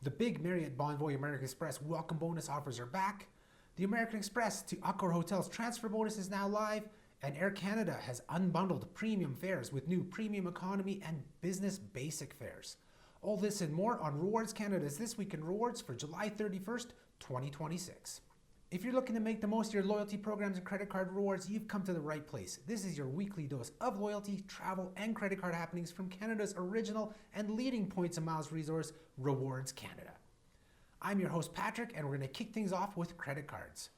The big Marriott Bonvoy American Express welcome bonus offers are back. The American Express to Accor Hotels transfer bonus is now live. And Air Canada has unbundled premium fares with new premium economy and business basic fares. All this and more on Rewards Canada's This Week in Rewards for July 31st, 2026. If you're looking to make the most of your loyalty programs and credit card rewards, you've come to the right place. This is your weekly dose of loyalty, travel, and credit card happenings from Canada's original and leading points and miles resource, Rewards Canada. I'm your host, Patrick, and we're going to kick things off with credit cards.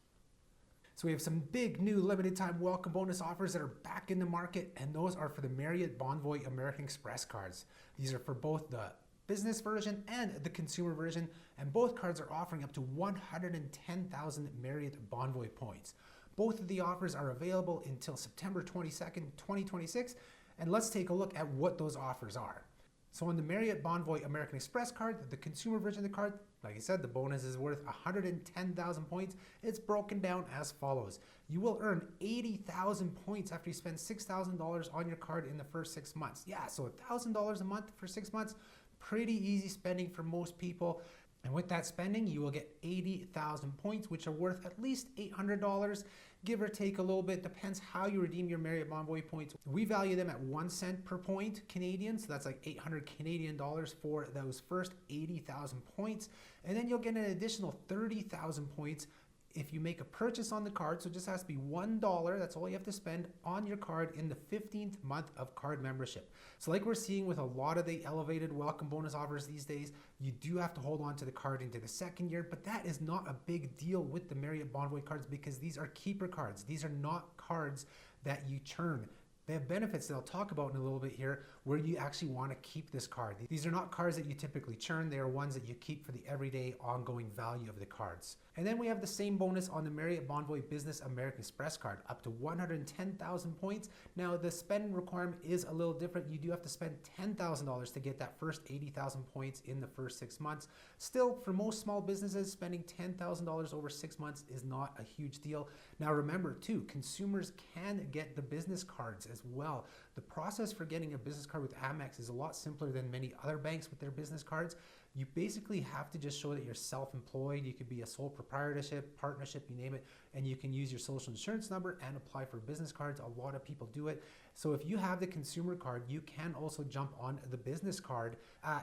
So we have some big new limited time welcome bonus offers that are back in the market, and those are for the Marriott Bonvoy American Express cards. These are for both the business version and the consumer version, and both cards are offering up to 110,000 Marriott Bonvoy points. Both of the offers are available until September 22nd, 2026, and let's take a look at what those offers are. So on the Marriott Bonvoy American Express card, the consumer version of the card, like I said, the bonus is worth 110,000 points. It's broken down as follows. You will earn 80,000 points after you spend $6,000 on your card in the first 6 months. Yeah, so $1,000 a month for 6 months. Pretty easy spending for most people. And with that spending, you will get 80,000 points, which are worth at least $800, give or take a little bit. Depends how you redeem your Marriott Bonvoy points. We value them at 1 cent per point Canadian, so that's like 800 Canadian dollars for those first 80,000 points. And then you'll get an additional 30,000 points if you make a purchase on the card. So it just has to be $1. That's all you have to spend on your card in the 15th month of card membership. So like we're seeing with a lot of the elevated welcome bonus offers these days, you do have to hold on to the card into the second year, but that is not a big deal with the Marriott Bonvoy cards because these are keeper cards. These are not cards that you churn. They have benefits that I'll talk about in a little bit here where you actually want to keep this card. These are not cards that you typically churn. They are ones that you keep for the everyday ongoing value of the cards. And then we have the same bonus on the Marriott Bonvoy Business American Express card, up to 110,000 points. Now the spending requirement is a little different. You do have to spend $10,000 to get that first 80,000 points in the first 6 months. Still, for most small businesses, spending $10,000 over 6 months is not a huge deal. Now remember too, consumers can get the business cards as well. The process for getting a business card with Amex is a lot simpler than many other banks with their business cards. You basically have to just show that you're self-employed. You could be a sole proprietorship, partnership, you name it, and you can use your social insurance number and apply for business cards. A lot of people do it. So if you have the consumer card, you can also jump on the business card.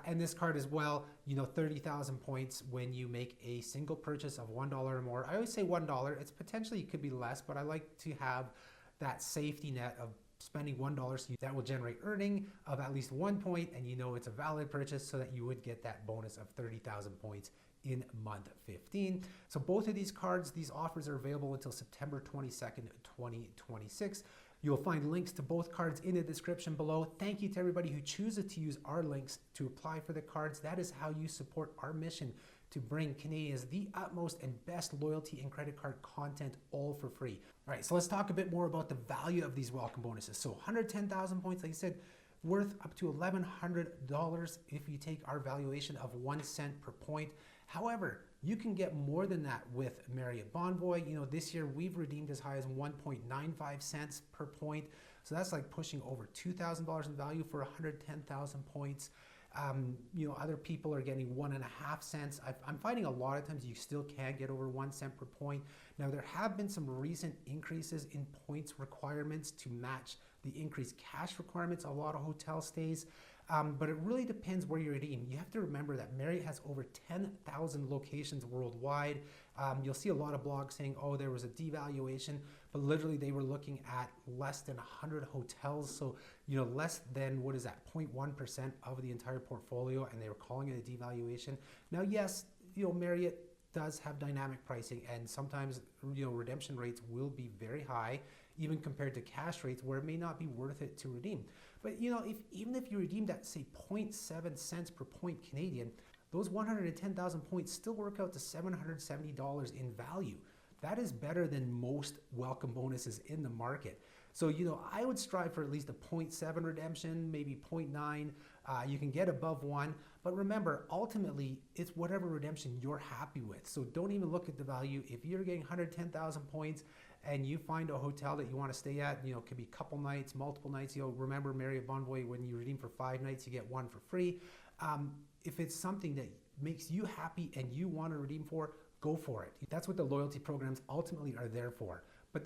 And this card as well, 30,000 points when you make a single purchase of $1 or more. I always say $1. It's potentially, it could be less, but I like to have that safety net of spending $1, so that will generate earning of at least 1 point, and it's a valid purchase so that you would get that bonus of 30,000 points in month 15. So both of these cards, these offers are available until September 22nd, 2026. You'll find links to both cards in the description below. Thank you to everybody who chooses to use our links to apply for the cards. That is how you support our mission to bring Canadians the utmost and best loyalty and credit card content all for free. All right, so let's talk a bit more about the value of these welcome bonuses. So 110,000 points, like I said, worth up to $1,100 if you take our valuation of 1 cent per point. However, you can get more than that with Marriott Bonvoy. This year we've redeemed as high as 1.95 cents per point. So that's like pushing over $2,000 in value for 110,000 points. Other people are getting 1.5 cents. I'm finding a lot of times you still can't get over 1 cent per point. Now there have been some recent increases in points requirements to match the increased cash requirements of a lot of hotel stays. But it really depends where you redeem. You have to remember that Marriott has over 10,000 locations worldwide. You'll see a lot of blogs saying, oh, there was a devaluation, but literally they were looking at less than 100 hotels. So, less than, 0.1% of the entire portfolio, and they were calling it a devaluation. Now, yes, Marriott does have dynamic pricing, and sometimes, redemption rates will be very high, even compared to cash rates where it may not be worth it to redeem. But even if you redeemed at say 0.7 cents per point Canadian, those 110,000 points still work out to $770 in value. That is better than most welcome bonuses in the market. So, I would strive for at least a 0.7 redemption, maybe 0.9. You can get above 1. But remember, ultimately, it's whatever redemption you're happy with. So don't even look at the value. If you're getting 110,000 points and you find a hotel that you want to stay at, it could be a couple nights, multiple nights. Remember Marriott Bonvoy, when you redeem for 5 nights, you get 1 for free. If it's something that makes you happy and you want to redeem for, go for it. That's what the loyalty programs ultimately are there for. But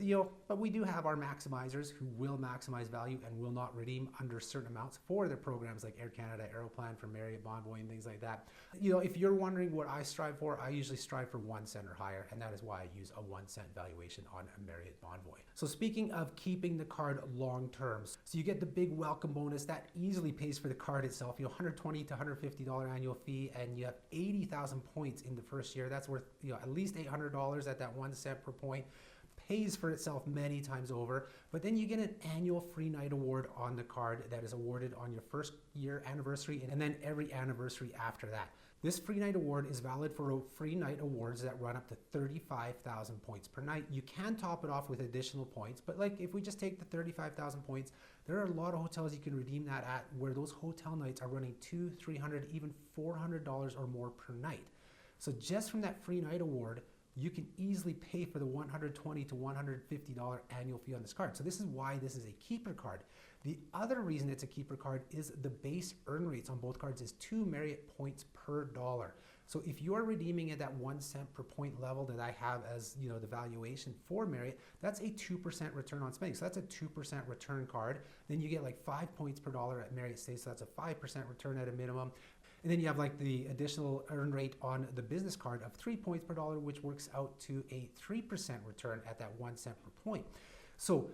we do have our maximizers who will maximize value and will not redeem under certain amounts for their programs like Air Canada, Aeroplan for Marriott Bonvoy and things like that. If you're wondering what I strive for, I usually strive for 1 cent or higher, and that is why I use a 1 cent valuation on a Marriott Bonvoy. So speaking of keeping the card long term, so you get the big welcome bonus that easily pays for the card itself. $120 to $150 annual fee, and you have 80,000 points in the first year. That's worth at least $800 at that 1 cent per point. Pays for itself many times over, but then you get an annual free night award on the card that is awarded on your first year anniversary and then every anniversary after that. This free night award is valid for free night awards that run up to 35,000 points per night. You can top it off with additional points, but like if we just take the 35,000 points, there are a lot of hotels you can redeem that at where those hotel nights are running $200, $300, even $400 or more per night. So just from that free night award, you can easily pay for the $120 to $150 annual fee on this card. So this is why this is a keeper card. The other reason it's a keeper card is the base earn rates on both cards is 2 Marriott points per dollar. So if you are redeeming at that 1 cent per point level that I have as the valuation for Marriott, that's a 2% return on spending. So that's a 2% return card. Then you get like 5 points per dollar at Marriott Stays. So that's a 5% return at a minimum. And then you have like the additional earn rate on the business card of 3 points per dollar, which works out to a 3% return at that 1 cent per point. So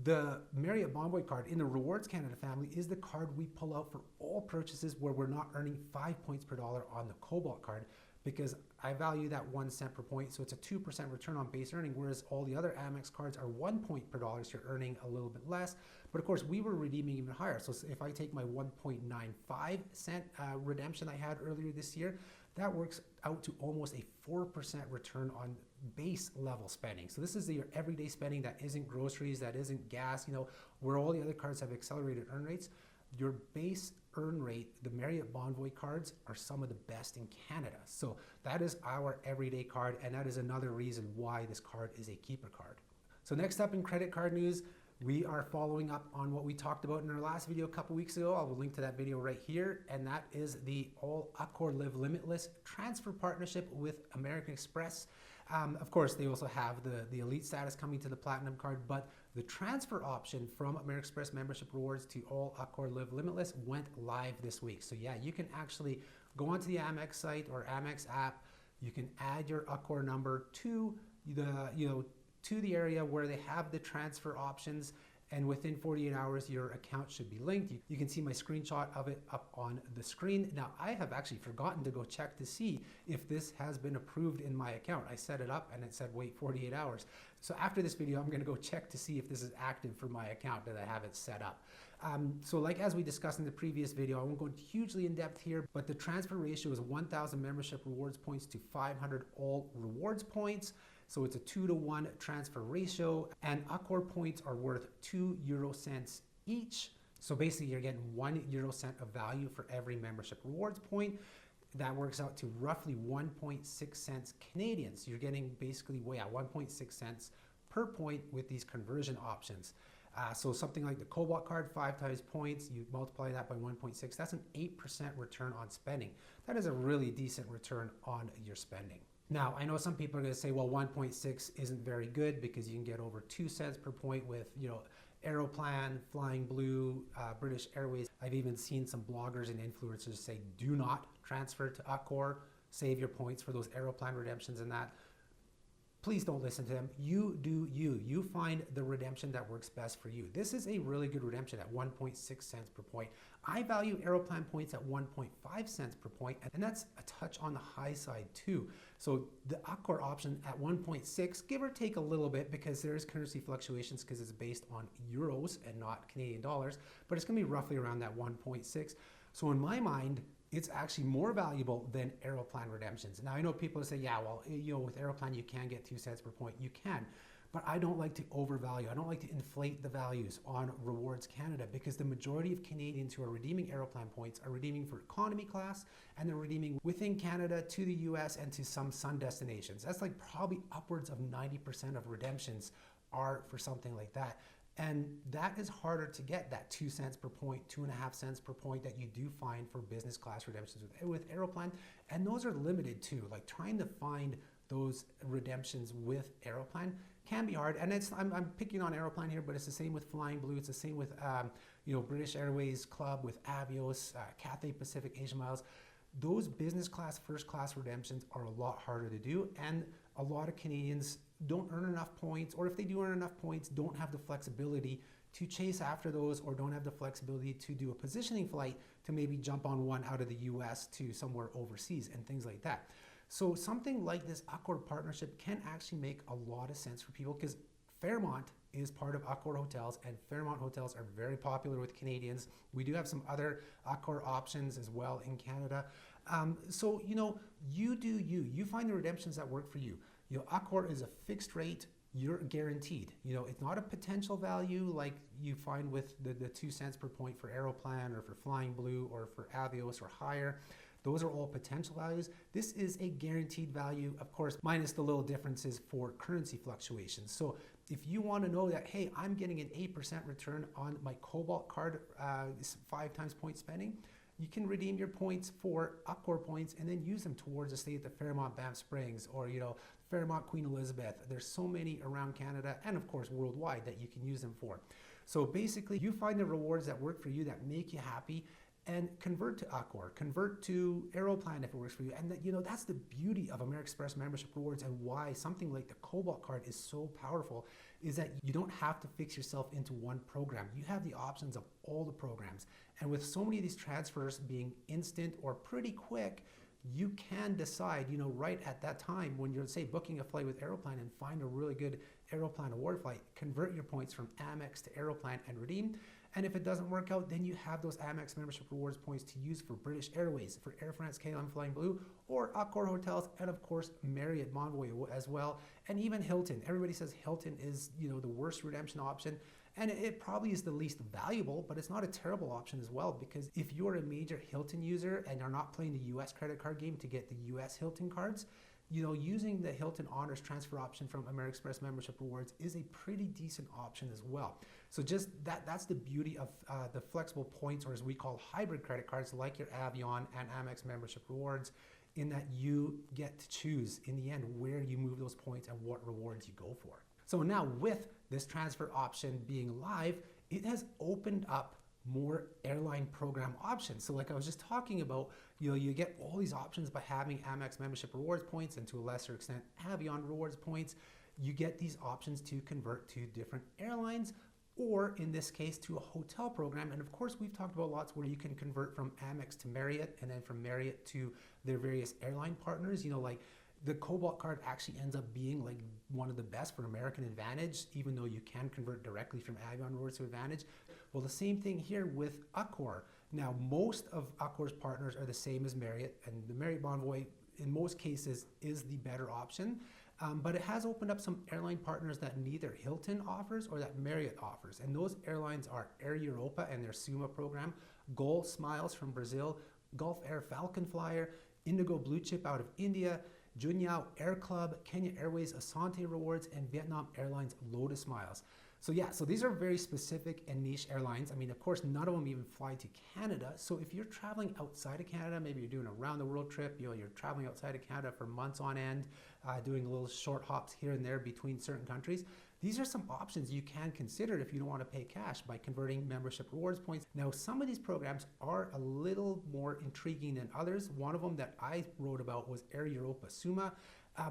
the Marriott Bonvoy card in the Rewards Canada family is the card we pull out for all purchases where we're not earning 5 points per dollar on the Cobalt card, because I value that 1 cent per point. So it's a 2% return on base earning, whereas all the other Amex cards are 1 point per dollar. So you're earning a little bit less. But of course, we were redeeming even higher. So if I take my 1.95 cent redemption I had earlier this year, that works out to almost a 4% return on base level spending. So this is your everyday spending that isn't groceries, that isn't gas, where all the other cards have accelerated earn rates. Your base earn rate, the Marriott Bonvoy cards are some of the best in Canada. So that is our everyday card, and that is another reason why this card is a keeper card. So next up in credit card news, we are following up on what we talked about in our last video a couple weeks ago. I will link to that video right here, and that is the ALL Accor Live Limitless transfer partnership with American Express. Of course, they also have the elite status coming to the platinum card, but the transfer option from American Express membership rewards to ALL Accor Live Limitless went live this week. So yeah, you can actually go onto the Amex site or Amex app. You can add your Accor number to the area where they have the transfer options, and within 48 hours your account should be linked. You can see my screenshot of it up on the screen. Now, I have actually forgotten to go check to see if this has been approved in my account. I set it up and it said wait 48 hours. So after this video, I'm going to go check to see if this is active for my account that I have it set up. So like as we discussed in the previous video, I won't go hugely in depth here, but the transfer ratio is 1,000 membership rewards points to 500 ALL rewards points. So it's a 2-to-1 transfer ratio, and Accor points are worth 2 euro cents each. So basically you're getting 1 euro cent of value for every membership rewards point. That works out to roughly 1.6 cents Canadian. So you're getting basically 1.6 cents per point with these conversion options. So something like the Cobalt card, 5 times points, you multiply that by 1.6, that's an 8% return on spending. That is a really decent return on your spending. Now, I know some people are going to say, well, 1.6 isn't very good because you can get over 2 cents per point with, Aeroplan, Flying Blue, British Airways. I've even seen some bloggers and influencers say, do not transfer to Accor, save your points for those Aeroplan redemptions and that. Please don't listen to them. You do you. You find the redemption that works best for you. This is a really good redemption at 1.6 cents per point. I value Aeroplan points at 1.5 cents per point, and that's a touch on the high side too. So the Accor option at 1.6, give or take a little bit because there is currency fluctuations because it's based on euros and not Canadian dollars, but it's going to be roughly around that 1.6. So in my mind, it's actually more valuable than Aeroplan redemptions. Now, I know people say, yeah, well, with Aeroplan, you can get 2 cents per point. You can, but I don't like to overvalue. I don't like to inflate the values on Rewards Canada because the majority of Canadians who are redeeming Aeroplan points are redeeming for economy class, and they're redeeming within Canada to the US and to some sun destinations. That's like probably upwards of 90% of redemptions are for something like that. And that is harder to get, that 2 cents per point, 2.5 cents per point that you do find for business class redemptions with Aeroplan. And those are limited too. Like trying to find those redemptions with Aeroplan can be hard. And I'm picking on Aeroplan here, but it's the same with Flying Blue. It's the same with British Airways Club, with Avios, Cathay Pacific Asia Miles. Those business class, first class redemptions are a lot harder to do. And a lot of Canadians don't earn enough points, or if they do earn enough points, don't have the flexibility to chase after those, or don't have the flexibility to do a positioning flight to maybe jump on one out of the US to somewhere overseas and things like that. So something like this Accor partnership can actually make a lot of sense for people, because Fairmont is part of Accor Hotels, and Fairmont hotels are very popular with Canadians. We do have some other Accor options as well in Canada. So you do you find the redemptions that work for you. Accor is a fixed rate. You're guaranteed. It's not a potential value like you find with the 2 cents per point for Aeroplan or for Flying Blue or for Avios or higher. Those are all potential values. This is a guaranteed value, of course, minus the little differences for currency fluctuations. So if you want to know that, hey, I'm getting an 8% return on my Cobalt card, 5 times point spending, you can redeem your points for Accor points and then use them towards a stay at the Fairmont Banff Springs or Fairmont Queen Elizabeth. There's so many around Canada and of course worldwide that you can use them for. So basically you find the rewards that work for you, that make you happy, and convert to Accor, convert to Aeroplan if it works for you. And that's the beauty of American Express membership rewards, and why something like the Cobalt card is so powerful is that you don't have to fix yourself into one program. You have the options of all the programs. And with so many of these transfers being instant or pretty quick, you can decide, right at that time when you're, say, booking a flight with Aeroplan and find a really good Aeroplan award flight, convert your points from Amex to Aeroplan and redeem. And if it doesn't work out, then you have those Amex membership rewards points to use for British Airways, for Air France, KLM, Flying Blue, or Accor Hotels, and of course, Marriott Bonvoy as well, and even Hilton. Everybody says Hilton is, the worst redemption option, and it probably is the least valuable, but it's not a terrible option as well, because if you're a major Hilton user and are not playing the US credit card game to get the US Hilton cards, using the Hilton Honors transfer option from American Express membership rewards is a pretty decent option as well. So just that's the beauty of the flexible points, or as we call hybrid credit cards, like your Avion and Amex membership rewards, in that you get to choose in the end where you move those points and what rewards you go for. So now with this transfer option being live, it has opened up more airline program options. So like I was just talking about, you get all these options by having Amex membership rewards points, and to a lesser extent Avion rewards points. You get these options to convert to different airlines, or in this case to a hotel program. And of course we've talked about lots where you can convert from Amex to Marriott, and then from Marriott to their various airline partners. Like the Cobalt card actually ends up being like one of the best for American Advantage, even though you can convert directly from Avion rewards to Advantage. Well, the same thing here with Accor. Now, most of Accor's partners are the same as Marriott, and the Marriott Bonvoy, in most cases, is the better option. But it has opened up some airline partners that neither Hilton offers or that Marriott offers. And those airlines are Air Europa and their SUMA program, Gol Smiles from Brazil, Gulf Air Falcon Flyer, Indigo Blue Chip out of India, Junyao Air Club, Kenya Airways Asante Rewards, and Vietnam Airlines Lotus Miles. So these are very specific and niche airlines. I mean, of course, none of them even fly to Canada. So if you're traveling outside of Canada, maybe you're doing a round the world trip, you're traveling outside of Canada for months on end, doing little short hops here and there between certain countries, these are some options you can consider if you don't want to pay cash by converting membership rewards points. Now, some of these programs are a little more intriguing than others. One of them that I wrote about was Air Europa Suma,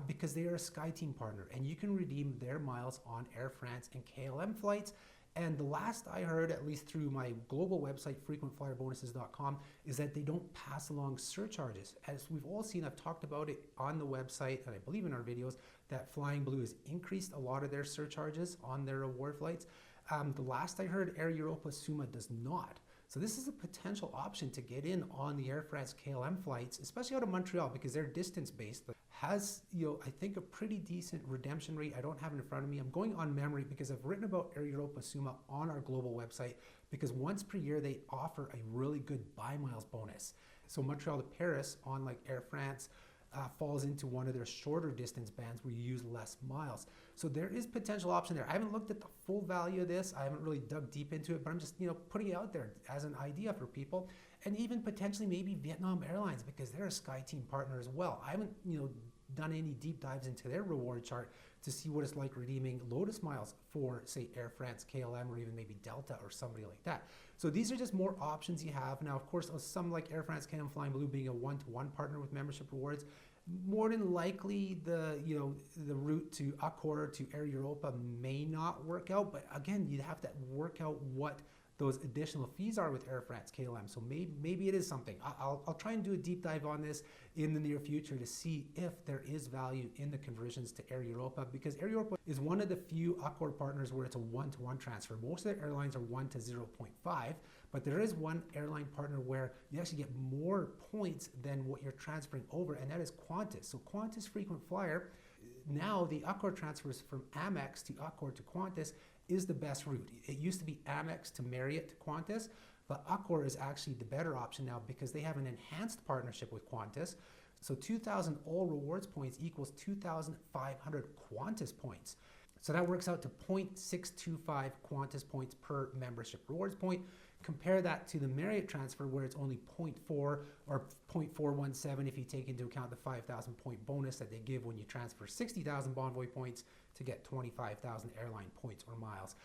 because they are a SkyTeam partner, and you can redeem their miles on Air France and KLM flights. And the last I heard, at least through my global website, frequentflyerbonuses.com, is that they don't pass along surcharges. As we've all seen, I've talked about it on the website, and I believe in our videos, that Flying Blue has increased a lot of their surcharges on their reward flights. The last I heard, Air Europa Suma does not. So this is a potential option to get in on the Air France KLM flights, especially out of Montreal, because they're distance-based. Has, I think, a pretty decent redemption rate. I don't have it in front of me. I'm going on memory because I've written about Air Europa Suma on our global website, because once per year they offer a really good buy miles bonus. So Montreal to Paris on like Air France, falls into one of their shorter distance bands where you use less miles. So there is potential option there. I haven't looked at the full value of this. I haven't really dug deep into it, but I'm just, putting it out there as an idea for people. And even potentially maybe Vietnam Airlines, because they're a SkyTeam partner as well. I haven't, done any deep dives into their reward chart to see what it's like redeeming Lotus miles for, say, Air France, KLM, or even maybe Delta or somebody like that. So these are just more options you have. Now, of course, some like Air France, KLM, Flying Blue being a one-to-one partner with membership rewards, more than likely the route to Accor to Air Europa may not work out. But again, you'd have to work out what those additional fees are with Air France, KLM. So maybe it is something. I'll try and do a deep dive on this in the near future to see if there is value in the conversions to Air Europa, because Air Europa is one of the few Accor partners where it's a one-to-one transfer. Most of the airlines are 1 to 0.5, but there is one airline partner where you actually get more points than what you're transferring over, and that is Qantas. So Qantas frequent flyer, now the Accor transfers from Amex to Accor to Qantas is the best route. It used to be Amex to Marriott to Qantas, but Accor is actually the better option now because they have an enhanced partnership with Qantas. So 2,000 all rewards points equals 2,500 Qantas points. So that works out to 0.625 Qantas points per membership rewards point. Compare that to the Marriott transfer where it's only 0.4 or 0.417 if you take into account the 5,000 point bonus that they give when you transfer 60,000 Bonvoy points to get 25,000 airline points or miles.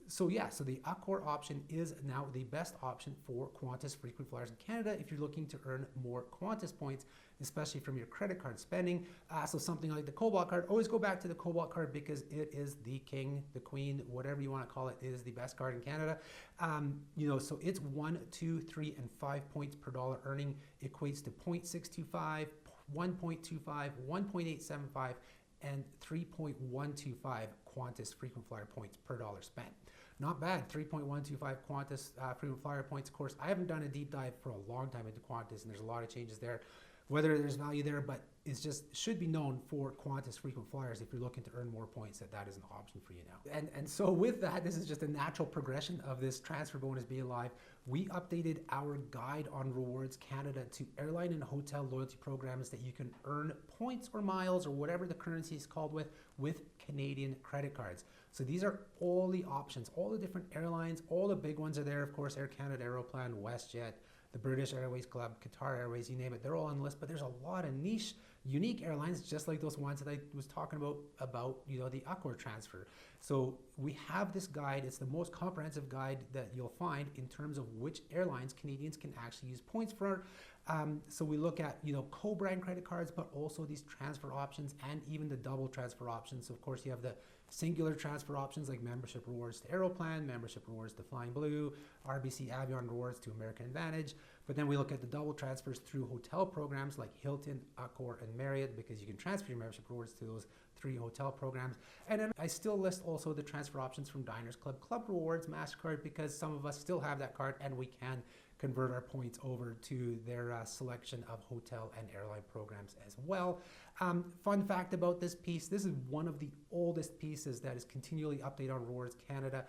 So the Accor option is now the best option for Qantas frequent flyers in Canada if you're looking to earn more Qantas points, especially from your credit card spending. So something like the Cobalt card, always go back to the Cobalt card because it is the king, the queen, whatever you want to call it, is the best card in Canada. So it's 1, 2, 3, and 5 points per dollar earning equates to 0.625, 1.25, 1.875, and 3.125 Qantas frequent flyer points per dollar spent. Not bad, 3.125 Qantas frequent flyer points. Of course, I haven't done a deep dive for a long time into Qantas, and there's a lot of changes there. Whether there's value there, but it's just should be known for Qantas frequent flyers if you're looking to earn more points that is an option for you now. And so with that, this is just a natural progression of this transfer bonus being live. We updated our guide on Rewards Canada to airline and hotel loyalty programs that you can earn points or miles or whatever the currency is called with Canadian credit cards. So these are all the options, all the different airlines, all the big ones are there. Of course, Air Canada, Aeroplan, WestJet, the British Airways Club, Qatar Airways, you name it, they're all on the list, but there's a lot of niche, unique airlines, just like those ones that I was talking about the Accor transfer. So we have this guide. It's the most comprehensive guide that you'll find in terms of which airlines Canadians can actually use points for. So we look at, co-brand credit cards, but also these transfer options and even the double transfer options. So of course you have the singular transfer options like membership rewards to Aeroplan, membership rewards to Flying Blue, RBC Avion rewards to American Advantage. But then we look at the double transfers through hotel programs like Hilton, Accor, and Marriott, because you can transfer your membership rewards to those 3 hotel programs. And then I still list also the transfer options from Diners Club, Club Rewards, MasterCard, because some of us still have that card and we can convert our points over to their selection of hotel and airline programs as well. Fun fact about this piece, this is one of the oldest pieces that is continually updated on Rewards Canada.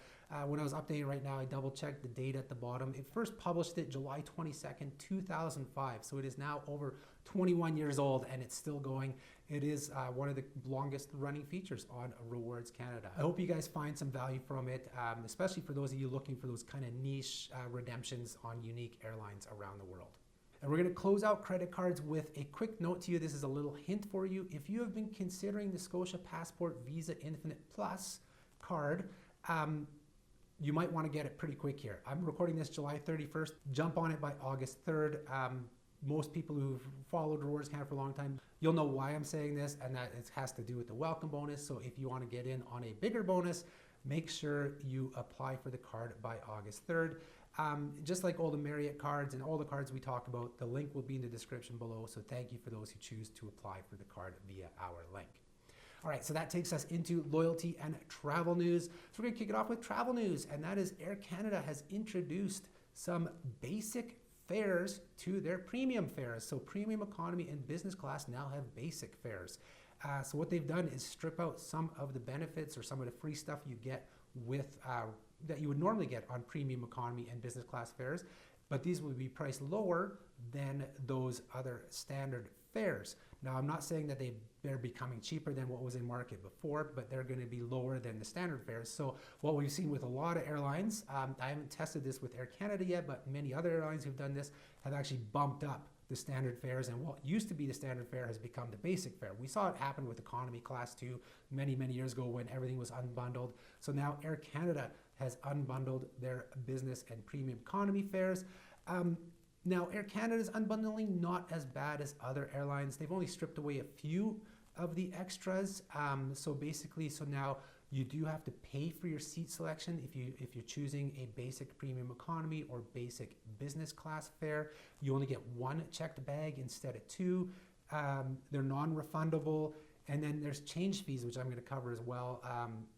When I was updating right now, I double checked the date at the bottom. It first published it July 22nd, 2005. So it is now over 21 years old and it's still going. It is one of the longest running features on Rewards Canada. I hope you guys find some value from it, especially for those of you looking for those kind of niche redemptions on unique airlines around the world. And we're going to close out credit cards with a quick note to you. This is a little hint for you. If you have been considering the Scotia Passport Visa Infinite Plus card, you might want to get it pretty quick here. I'm recording this July 31st. Jump on it by August 3rd. Most people who've followed Rewards Canada for a long time, you'll know why I'm saying this, and that it has to do with the welcome bonus. So if you want to get in on a bigger bonus, make sure you apply for the card by August 3rd. Just like all the Marriott cards and all the cards we talk about, the link will be in the description below. So thank you for those who choose to apply for the card via our link. All right, so that takes us into loyalty and travel news. So we're going to kick it off with travel news, and that is Air Canada has introduced some basic fares to their premium fares. So premium economy and business class now have basic fares. So what they've done is strip out some of the benefits or some of the free stuff you get with that you would normally get on premium economy and business class fares, but these will be priced lower than those other standard fares. Now, I'm not saying that they're becoming cheaper than what was in market before, but they're going to be lower than the standard fares. So what we've seen with a lot of airlines, I haven't tested this with Air Canada yet, but many other airlines who've done this have actually bumped up the standard fares, and what used to be the standard fare has become the basic fare. We saw it happen with economy class 2 many years ago when everything was unbundled. So now Air Canada has unbundled their business and premium economy fares. Now, Air Canada's unbundling not as bad as other airlines. They've only stripped away a few of the extras. So now you do have to pay for your seat selection if you're choosing a basic premium economy or basic business class fare. You only get one checked bag instead of two. They're non-refundable. And then there's change fees, which I'm going to cover as well.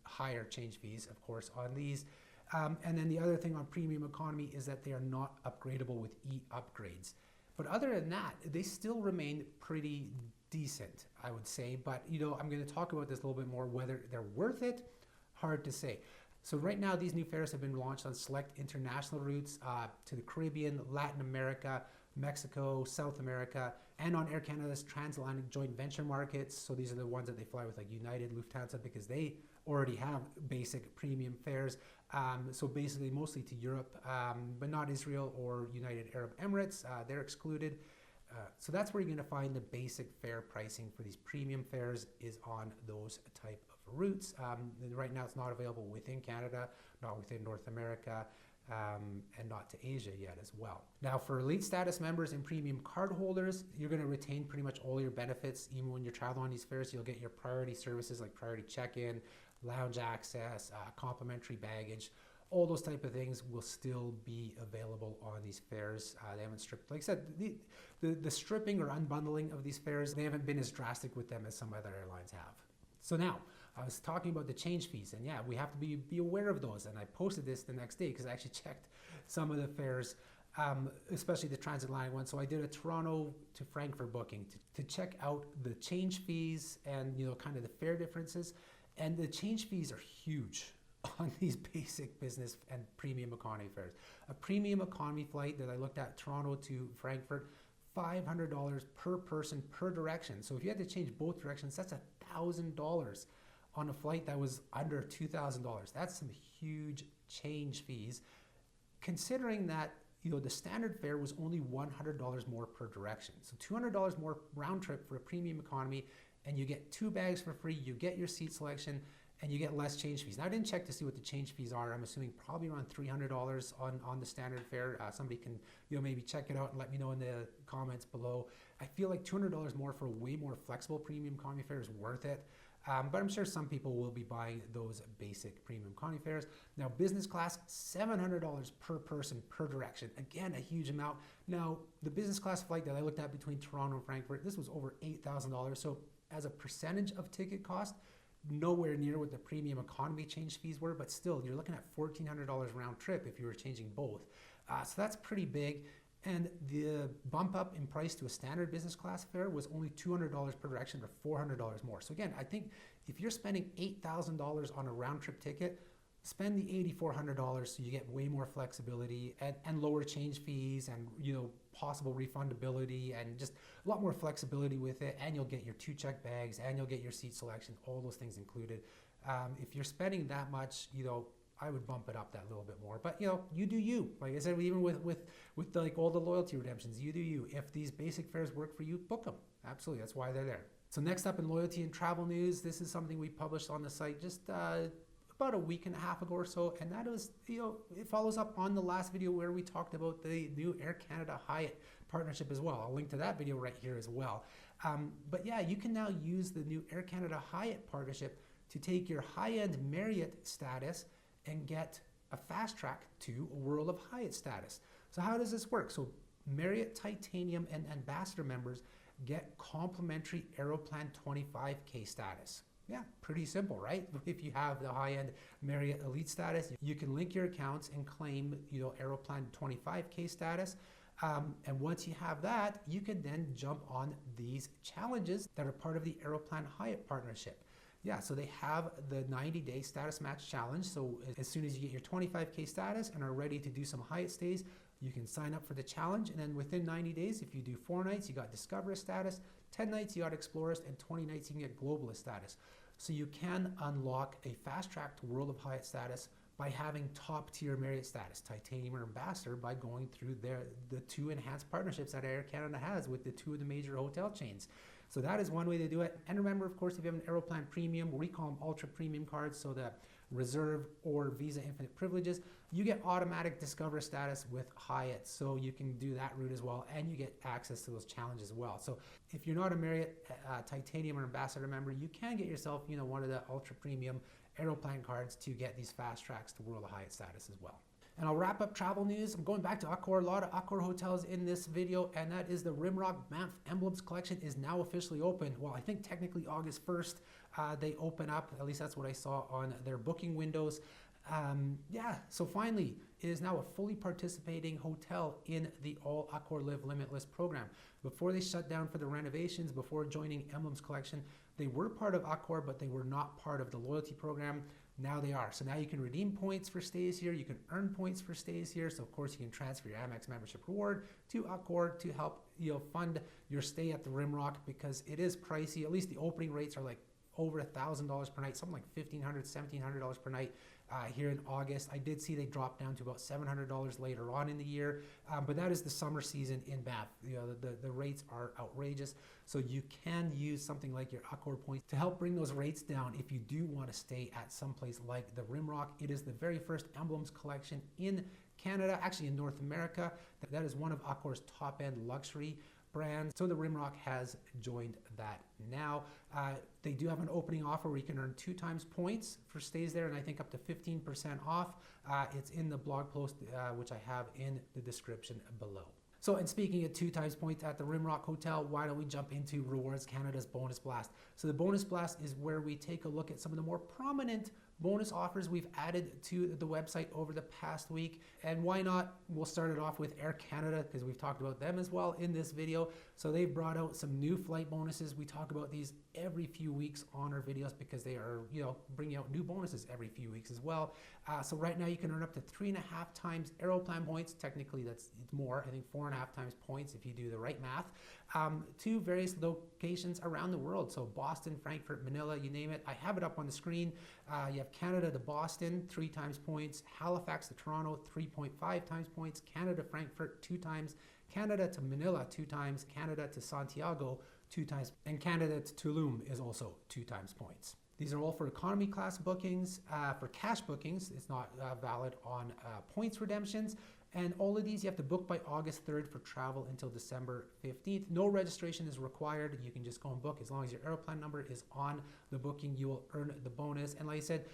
Higher change fees, of course, on these. And then the other thing on premium economy is that they are not upgradable with e-upgrades. But other than that, they still remain pretty decent, I would say. But, I'm going to talk about this a little bit more, whether they're worth it, hard to say. So right now, these new fares have been launched on select international routes to the Caribbean, Latin America, Mexico, South America, and on Air Canada's transatlantic joint venture markets. So these are the ones that they fly with, like United, Lufthansa, because they already have basic premium fares. So basically mostly to Europe, but not Israel or United Arab Emirates. They're excluded. So that's where you're going to find the basic fare pricing for these premium fares is on those type of routes. Right now it's not available within Canada, not within North America, and not to Asia yet as well. Now, for elite status members and premium card holders, you're going to retain pretty much all your benefits. Even when you're traveling on these fares, you'll get your priority services like priority check-in, lounge access, complimentary baggage. All those type of things will still be available on these fares. They haven't stripped, like I said, the stripping or unbundling of these fares, they haven't been as drastic with them as some other airlines have. So now, I was talking about the change fees, and yeah, we have to be aware of those. And I posted this the next day because I actually checked some of the fares, especially the transatlantic one. So I did a Toronto to Frankfurt booking to check out the change fees and kind of the fare differences. And the change fees are huge on these basic business and premium economy fares. A premium economy flight that I looked at, Toronto to Frankfurt, $500 per person per direction. So if you had to change both directions, that's $1,000 on a flight that was under $2,000. That's some huge change fees, considering that the standard fare was only $100 more per direction. So $200 more round trip for a premium economy, and you get 2 bags for free, you get your seat selection, and you get less change fees. Now, I didn't check to see what the change fees are. I'm assuming probably around $300 on the standard fare. Somebody can maybe check it out and let me know in the comments below. I feel like $200 more for a way more flexible premium economy fare is worth it. But I'm sure some people will be buying those basic premium economy fares. Now, business class, $700 per person per direction. Again, a huge amount. Now, the business class flight that I looked at between Toronto and Frankfurt, this was over $8,000. So as a percentage of ticket cost, nowhere near what the premium economy change fees were, but still, you're looking at $1,400 round trip if you were changing both. So that's pretty big. And the bump up in price to a standard business class fare was only $200 per direction, or $400 more. So again, I think if you're spending $8,000 on a round trip ticket, spend the $8,400 so you get way more flexibility and lower change fees and possible refundability and just a lot more flexibility with it. And you'll get your 2 check bags and you'll get your seat selection, all those things included. If you're spending that much, I would bump it up that little bit more. But you do you. Like I said, even with like all the loyalty redemptions, you do you. If these basic fares work for you, book them. Absolutely, that's why they're there. So next up in loyalty and travel news, this is something we published on the site just about a week and a half ago or so, and that is, it follows up on the last video where we talked about the new Air Canada Hyatt partnership as well. I'll link to that video right here as well. But yeah, you can now use the new Air Canada Hyatt partnership to take your high-end Marriott status and get a fast track to a World of Hyatt status. So how does this work? So Marriott Titanium and Ambassador members get complimentary Aeroplan 25K status. Yeah, pretty simple, right? If you have the high-end Marriott Elite status, you can link your accounts and claim, Aeroplan 25K status. And once you have that, you can then jump on these challenges that are part of the Aeroplan Hyatt partnership. Yeah, so they have the 90-day status match challenge. So as soon as you get your 25K status and are ready to do some Hyatt stays, You can sign up for the challenge, and then within 90 days, if you do 4 nights, you got Discoverist status, 10 nights, you got Explorist, and 20 nights, you can get Globalist status. So you can unlock a fast track to World of Hyatt status by having top tier Marriott status, Titanium or Ambassador, by going through the 2 enhanced partnerships that Air Canada has with the 2 of the major hotel chains. So that is one way to do it. And remember, of course, if you have an Aeroplan Premium, we call them Ultra Premium cards, so that Reserve or Visa Infinite Privileges, you get automatic Discover status with Hyatt. So you can do that route as well, and you get access to those challenges as well. So if you're not a Marriott Titanium or Ambassador member, you can get yourself, one of the Ultra Premium Aeroplan cards to get these fast tracks to World of Hyatt status as well. And I'll wrap up travel news. I'm going back to Accor. A lot of Accor hotels in this video, and that is the Rimrock Banff Emblems collection is now officially open. Well, I think technically August 1st they open up. At least that's what I saw on their booking windows. So finally, it is now a fully participating hotel in the ALL Accor Live Limitless program. Before they shut down for the renovations, before joining Emblems collection, they were part of Accor, but they were not part of the loyalty program. Now they are. So now you can redeem points for stays here. You can earn points for stays here. So of course you can transfer your Amex membership reward to Accor to help fund your stay at the Rimrock, because it is pricey. At least the opening rates are like over $1,000 per night, something like $1,500, $1,700 per night here in August. I did see they dropped down to about $700 later on in the year, but that is the summer season in Banff. The rates are outrageous, so you can use something like your Accor points to help bring those rates down if you do want to stay at some place like the Rimrock. It is the very first Emblems collection in Canada, actually in North America. That is one of Accor's top-end luxury brands. So the Rimrock has joined that now. They do have an opening offer where you can earn 2 times points for stays there, and I think up to 15% off. It's in the blog post, which I have in the description below. So, and speaking of 2 times points at the Rimrock Hotel, why don't we jump into Rewards Canada's Bonus Blast? So the Bonus Blast is where we take a look at some of the more prominent bonus offers we've added to the website over the past week. And why not? We'll start it off with Air Canada, because we've talked about them as well in this video. So they've brought out some new flight bonuses. We talk about these every few weeks on our videos because they are, bringing out new bonuses every few weeks as well. So right now you can earn up to 3.5 times Aeroplan points. Technically it's more, I think 4.5 times points if you do the right math, to various locations around the world. So Boston, Frankfurt, Manila, you name it. I have it up on the screen. You have Canada to Boston, 3 times points. Halifax to Toronto, 3.5 times points. Canada, Frankfurt, 2 times. Canada to Manila, 2 times. Canada to Santiago, 2 times. And Canada to Tulum is also 2 times points. These are all for economy class bookings. For cash bookings, it's not valid on points redemptions. And all of these you have to book by August 3rd for travel until December 15th. No registration is required. You can just go and book. As long as your Aeroplan number is on the booking, you will earn the bonus. And like I said,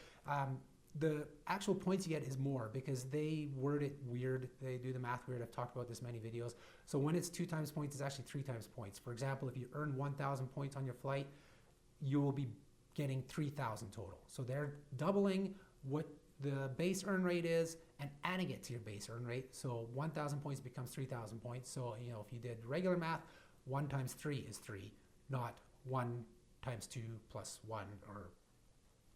the actual points you get is more because they word it weird. They do the math weird. I've talked about this many videos. So when it's 2 times points, it's actually 3 times points. For example, if you earn 1,000 points on your flight, you will be getting 3,000 total. So they're doubling what the base earn rate is and adding it to your base earn rate. So 1,000 points becomes 3,000 points. So, if you did regular math, 1 times 3 is 3, not 1 times 2 plus 1, or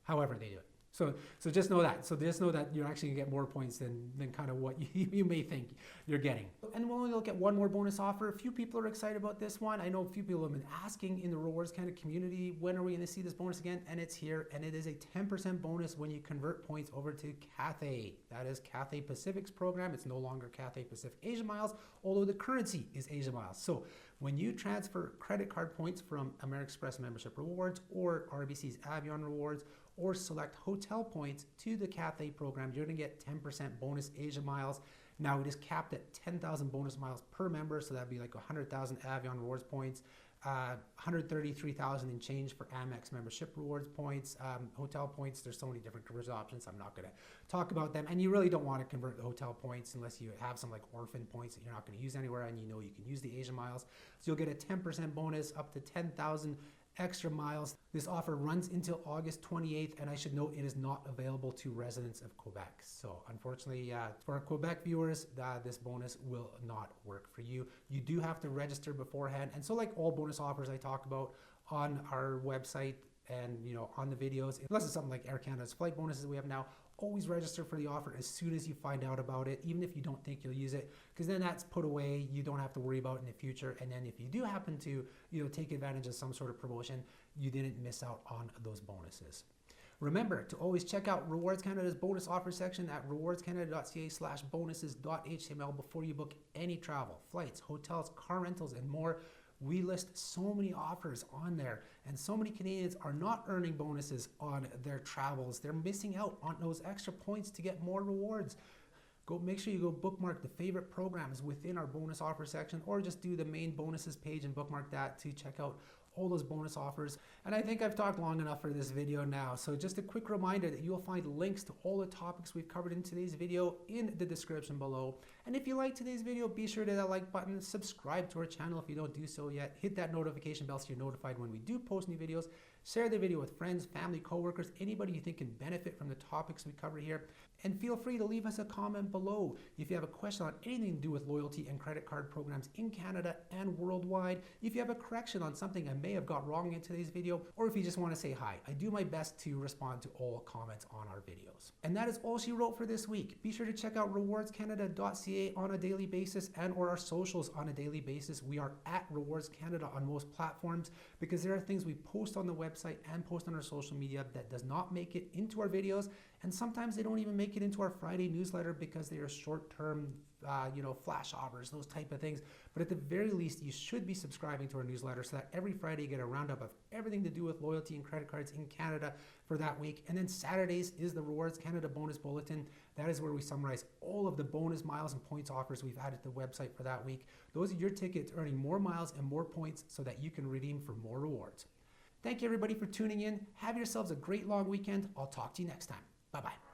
however they do it. So just know that. So just know that you're actually going to get more points than kind of what you may think you're getting. And we'll only look at one more bonus offer. A few people are excited about this one. I know a few people have been asking in the rewards kind of community, when are we going to see this bonus again? And it's here. And it is a 10% bonus when you convert points over to Cathay. That is Cathay Pacific's program. It's no longer Cathay Pacific Asia Miles, although the currency is Asia Miles. So when you transfer credit card points from American Express membership rewards or RBC's Avion rewards, or select hotel points to the Cathay program, you're going to get 10% bonus Asia Miles. Now it is capped at 10,000 bonus miles per member, so that'd be like 100,000 Avion rewards points, 133,000 in change for Amex membership rewards points, hotel points. There's so many different conversion options. I'm not going to talk about them. And you really don't want to convert the hotel points unless you have some like orphan points that you're not going to use anywhere, and you can use the Asia Miles. So you'll get a 10% bonus up to 10,000 extra miles. This offer runs until August 28th, and I should note it is not available to residents of Quebec. So unfortunately, for our Quebec viewers, this bonus will not work for you. You do have to register beforehand. And so like all bonus offers I talk about on our website and on the videos, unless it's something like Air Canada's flight bonuses we have now, Always register for the offer as soon as you find out about it, even if you don't think you'll use it, because then that's put away. You don't have to worry about it in the future. And then if you do happen to, take advantage of some sort of promotion, you didn't miss out on those bonuses. Remember to always check out Rewards Canada's bonus offer section at rewardscanada.ca/bonuses.html before you book any travel, flights, hotels, car rentals, and more. We list so many offers on there, and so many Canadians are not earning bonuses on their travels. They're missing out on those extra points to get more rewards. Make sure you go bookmark the favorite programs within our bonus offer section, or just do the main bonuses page and bookmark that to check out all those bonus offers. And I think I've talked long enough for this video now. So just a quick reminder that you'll find links to all the topics we've covered in today's video in the description below. And if you like today's video, be sure to hit that like button, subscribe to our channel if you don't do so yet, hit that notification bell so you're notified when we do post new videos, share the video with friends, family, coworkers, anybody you think can benefit from the topics we cover here. And feel free to leave us a comment below if you have a question on anything to do with loyalty and credit card programs in Canada and worldwide, if you have a correction on something I may have got wrong in today's video, or if you just want to say hi. I do my best to respond to all comments on our videos. And that is all she wrote for this week. Be sure to check out rewardscanada.ca on a daily basis and or our socials on a daily basis. We are at Rewards Canada on most platforms because there are things we post on the website and post on our social media that does not make it into our videos, and sometimes they don't even make it into our Friday newsletter because they are short-term flash offers, those type of things. But at the very least, you should be subscribing to our newsletter so that every Friday you get a roundup of everything to do with loyalty and credit cards in Canada for that week. And then Saturdays is the Rewards Canada Bonus Bulletin. That is where we summarize all of the bonus miles and points offers we've added to the website for that week. Those are your tickets earning more miles and more points so that you can redeem for more rewards. Thank you everybody for tuning in. Have yourselves a great long weekend. I'll talk to you next time. Bye-bye.